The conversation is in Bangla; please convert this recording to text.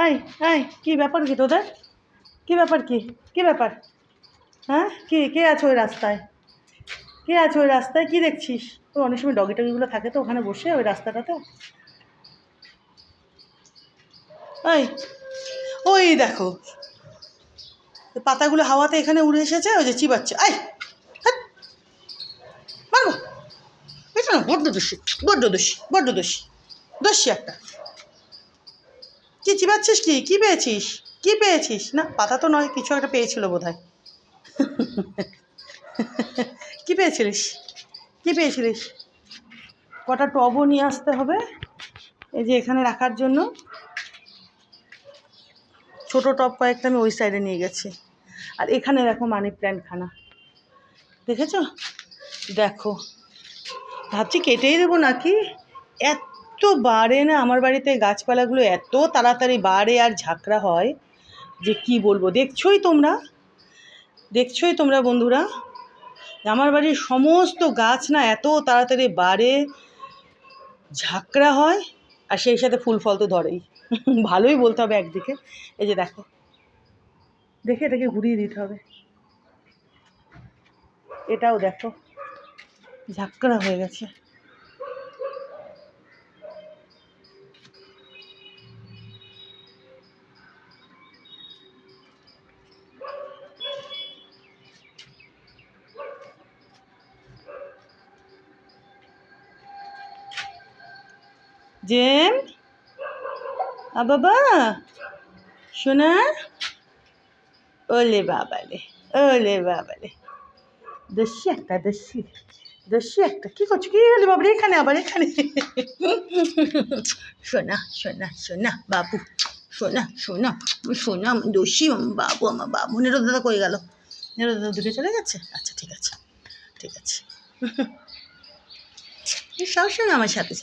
এই এই কী ব্যাপার কি তোদের? কী ব্যাপার কী ব্যাপার? হ্যাঁ কে আছে ওই রাস্তায়? কে আছে ওই রাস্তায়? কী দেখছিস? তো অনেক সময় ডগি টগিগুলো থাকে তো ওখানে বসে ওই রাস্তাটাতে। এই ওই দেখো পাতাগুলো হাওয়াতে এখানে উড়ে এসেছে, ওই যে চিবাচ্ছে। আই মারবো এটা না, বড্ড দোষী দোষী একটা। কি চিবাচ্ছিস? কি পেয়েছিস? না পাতা তো নয়, কিছু একটা পেয়েছিল বোধ হয়। কী পেয়েছিলিস? কটা টবও নিয়ে আসতে হবে এই যে এখানে রাখার জন্য। ছোট টব কয়েকটা আমি ওই সাইডে নিয়ে গেছি। আর এখানে দেখো মানি প্ল্যান্ট খানা, দেখেছো? দেখো ভাবছি কেটেই দেবো নাকি, এত বাড়ে না আমার বাড়িতে গাছপালাগুলো, এত তাড়াতাড়ি বাড়ে আর ঝাঁকড়া হয় যে কি বলবো। দেখছোই তোমরা বন্ধুরা, আমার বাড়ির সমস্ত গাছ না এত তাড়াতাড়ি বাড়ে, ঝাঁকড়া হয়, আর সেই সাথে ফুল ফল তো ধরেই। ভালোই বলতে হবে একদিকে। এই যে দেখো, দেখে এটাকে ঘুরিয়ে দিতে হবে। এটাও দেখো ঝাঁকড়া হয়ে গেছে। জেম বাবা শোনা, ওলে বাবালে দস্যি একটা কী করছো? কী হলে বাবা এখানে আবার এখানে? শোনা বাবু, শোনা দস্যি বাবু, আমার বাবু। নেরোদাদা কই গেল? নেরোদাদা দূরে চলে গেছে? আচ্ছা ঠিক আছে সবসময় আমার সাথে